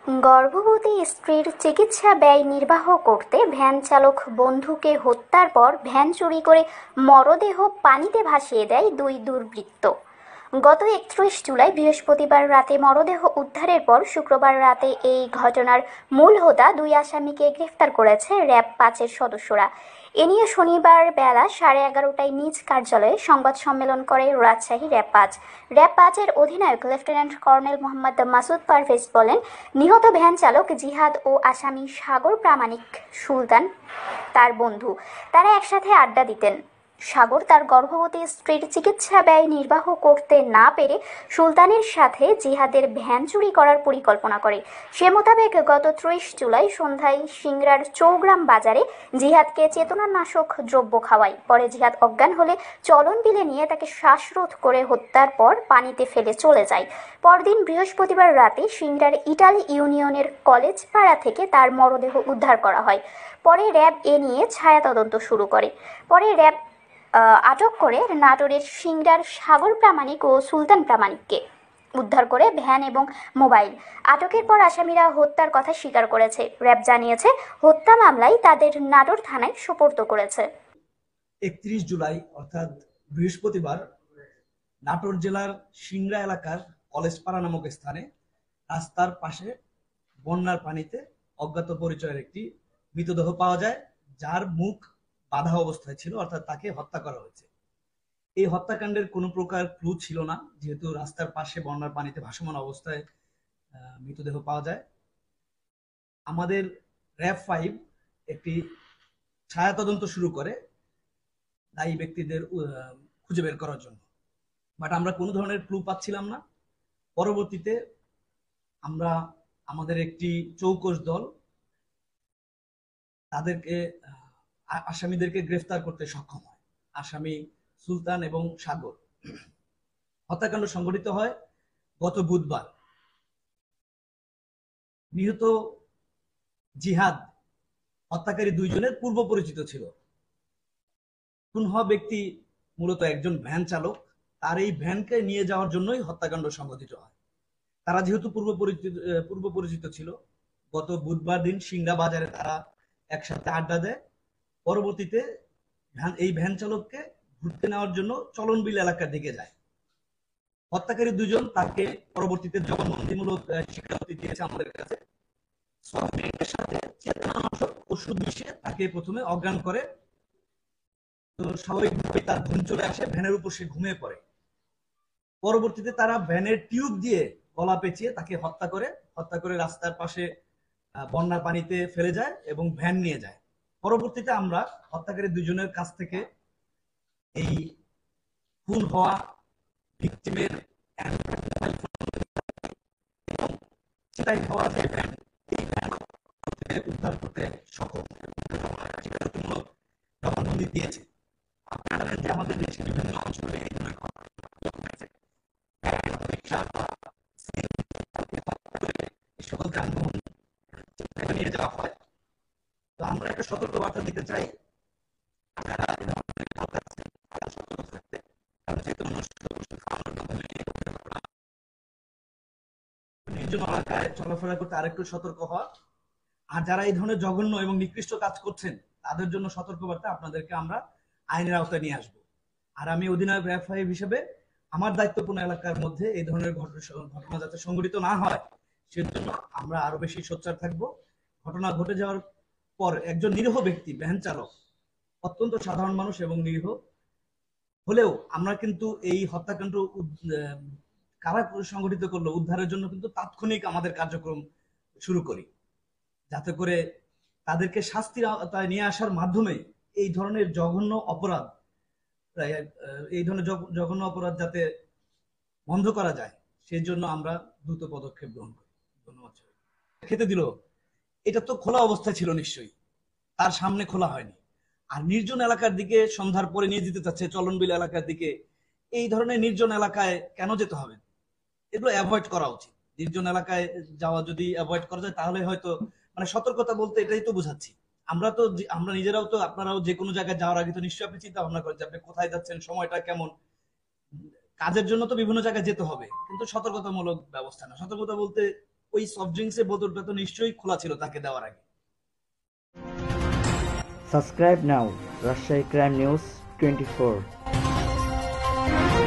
গর্ভবতী স্ত্রীর চিকিৎসা ব্যয় নির্বাহ করতে ভ্যান চালক বন্ধুকে হত্যার পর ভ্যান চুরি করে মরদেহ পানিতে ভাসিয়ে দেয় দুই দুর্বৃত্ত। গত 31 জুলাই বৃহস্পতিবার রাতে মরদেহ উদ্ধারের পর শুক্রবার রাতে এই ঘটনার মূল হোতা দুই আসামিকে গ্রেফতার করেছে র্যাব ৫-এর সদস্যরা। এ নিয়ে শনিবার বেলা 11:30টায় নিজ কার্যালয়ে সংবাদ সম্মেলন করে রাজশাহী র্যাব ৫-এর অধিনায়ক লেফটেন্যান্ট কর্নেল মোহাম্মদ মাসুদ পারভেজ বলেন, নিহত ভ্যান চালক জিহাদ ও আসামি সাগর প্রামাণিক সুলতান তার বন্ধু। তারা একসাথে আড্ডা দিতেন। সাগর তার গর্ভবতী স্ত্রীর চিকিৎসা ব্যয় নির্বাহ করতে না পেরে সুলতানের সাথে জিহাদের ভ্যান চুরি করার পরিকল্পনা করে। সে মোতাবেক গত 30 জুলাই সন্ধ্যায় সিংড়ার চৌগ্রাম বাজারে জিহাদকে চেতনানাশক দ্রব্য খাওয়ায়। পরে জিহাদ অজ্ঞান হলে চলন বিলে নিয়ে তাকে শ্বাসরোধ করে হত্যার পর পানিতে ফেলে চলে যায়। পরদিন বৃহস্পতিবার রাতে সিংড়ার ইটালি ইউনিয়নের কলেজ পাড়া থেকে তার মরদেহ উদ্ধার করা হয়। পরে র্যাব এ নিয়ে ছায়া তদন্ত শুরু করে। পরে র্যাব আটক করে নাটোরের সিংড়ার সাগর প্রামাণিক ও সুলতান প্রামাণিককে উদ্ধার করে ভ্যান এবং মোবাইল। আটকের পর আসামিরা হত্যার কথা স্বীকার করেছে। র্যাব জানিয়েছে, হত্যা মামলায় তাদের নাটোর থানায় সোপর্দ করেছে। 31 জুলাই অর্থাৎ বৃহস্পতিবার নাটোর জেলার সিংড়া এলাকার কলেজপাড়া নামক স্থানে রাস্তার পাশে বন্যার পানিতে অজ্ঞাত পরিচয়ের একটি মৃতদেহ পাওয়া যায়, যার মুখ বাধা অবস্থায় ছিল, অর্থাৎ তাকে হত্যা করা হয়েছে। এই হত্যাকাণ্ডের কোনো প্রকার ক্লু ছিল না, যেহেতু রাস্তার পাশে বন্যার পানিতে ভাসমান অবস্থায় মৃতদেহ পাওয়া যায়। আমাদের র্যাব ৫ একটি ছায়া তদন্ত শুরু করে দায়ী ব্যক্তিদের খুঁজে বের করার জন্য, বাট আমরা কোনো ধরনের ক্লু পাচ্ছিলাম না। পরবর্তীতে আমরা আমাদের একটি চৌকস দল তাদেরকে আসামিদেরকে গ্রেফতার করতে সক্ষম হয়। আসামি সুলতান এবং সাগর। হত্যাকাণ্ড সংঘটিত হয় গত বুধবার। নিহত জিহাদ হত্যাকারী দুইজনের পূর্ব পরিচিত ছিল। খুন হওয়া ব্যক্তি মূলত একজন ভ্যান চালক। তার এই ভ্যানকে নিয়ে যাওয়ার জন্যই হত্যাকাণ্ড সংঘটিত হয়। তারা যেহেতু পূর্ব পরিচিত ছিল, গত বুধবার দিন সিংড়া বাজারে তারা একসাথে আড্ডা দেয়। পরবর্তীতে এই ভ্যান চালককে ঘুরতে নেওয়ার জন্য চলনবিল এলাকার দিকে যায়। হত্যাকারী দুজন তাকে পরবর্তীতে জবানবন্দিমূলক স্বীকারোক্তি দিয়েছে আমাদের কাছে। সাথে চেতনানাশক ওষুধ মিশিয়ে তাকে প্রথমে অজ্ঞান করে, তো স্বাভাবিকভাবে তার ঘুম চলে আসে, ভ্যানের উপর সে ঘুমিয়ে পড়ে। পরবর্তীতে তারা ভ্যানের টিউব দিয়ে গলা পেঁচিয়ে তাকে হত্যা করে রাস্তার পাশে বন্যার পানিতে ফেলে যায় এবং ভ্যান নিয়ে যায়। পরবর্তীতে আমরা হত্যাকারী দুজনের কাছ থেকে এই খুন হওয়া ভিকটিমের এবং চিতাই হওয়া যে ভ্যান, এই ভ্যান উদ্ধার করতে সক্ষম জবানবন্দি দিয়েছে। আপনারা জানেন যে আমাদের দেশের বিভিন্ন অঞ্চলে এই ধরনের সকল যানবাহন নিয়ে যাওয়া হয়। তো আমরা একটা সতর্ক বার্তা দিতে চাই, নির্জন এলাকায় চলাফেরা করতে আরেকটু সতর্ক হওয়া। আর যারা এই ধরনের জঘন্য এবং নিকৃষ্ট কাজ করছেন তাদের জন্য সতর্কবার্তা, আপনাদেরকে আমরা আইনের আওতায় নিয়ে আসবো। আর আমি অধিনায়ক র্যাব ৫ হিসেবে আমার দায়িত্বপূর্ণ এলাকার মধ্যে এই ধরনের ঘটনা যাতে সংঘটিত না হয় সেজন্য আমরা আরো বেশি সোচ্চার থাকবো। ঘটনা ঘটে যাওয়ার পর একজন নিরীহ ব্যক্তি, ভ্যান চালক, অত্যন্ত সাধারণ মানুষ এবং নিরীহ হলেও আমরা কিন্তু এই হত্যাকাণ্ড কারা সংঘটিত করলো উদ্ধারের জন্য কিন্তু তাৎক্ষণিক আমাদের কার্যক্রম শুরু করি, যাতে করে তাদেরকে শাস্তির আওতায় নিয়ে আসার মাধ্যমে এই ধরনের জঘন্য অপরাধ যাতে বন্ধ করা যায় সেই জন্য আমরা দ্রুত পদক্ষেপ গ্রহণ করি। ধন্যবাদ। খেতে দিল, এটা তো খোলা অবস্থায় ছিল, নিশ্চয়ই তার সামনে খোলা হয়নি। আর নির্জন এলাকার দিকে সন্ধ্যার পরে নিয়ে যেতে চাচ্ছে, চলনবিল এলাকার দিকে। এই ধরনের নির্জন এলাকায় কেন যেতে হবে? এগুলো অ্যাভয়েড করা উচিত। নির্জন এলাকায় যাওয়া যদি অ্যাভয়েড করা যায় তাহলে হয়তো, মানে সতর্কতা বলতে এটাই তো বোঝাচ্ছি। আমরা নিজেরাও তো, আপনারাও যে কোনো জায়গায় যাওয়ার আগে তো নিশ্চয়ই আপনি চিন্তা ভাবনা করেন যে আপনি কোথায় যাচ্ছেন, সময়টা কেমন। কাজের জন্য তো বিভিন্ন জায়গায় যেতে হবে, কিন্তু সতর্কতামূলক ব্যবস্থা না। সতর্কতা বলতে ওই সফট ড্রিঙ্কসের বোতলটা তো নিশ্চয়ই খোলা ছিল তাকে দেওয়ার আগে। Subscribe now, Rajshahi Crime News 24.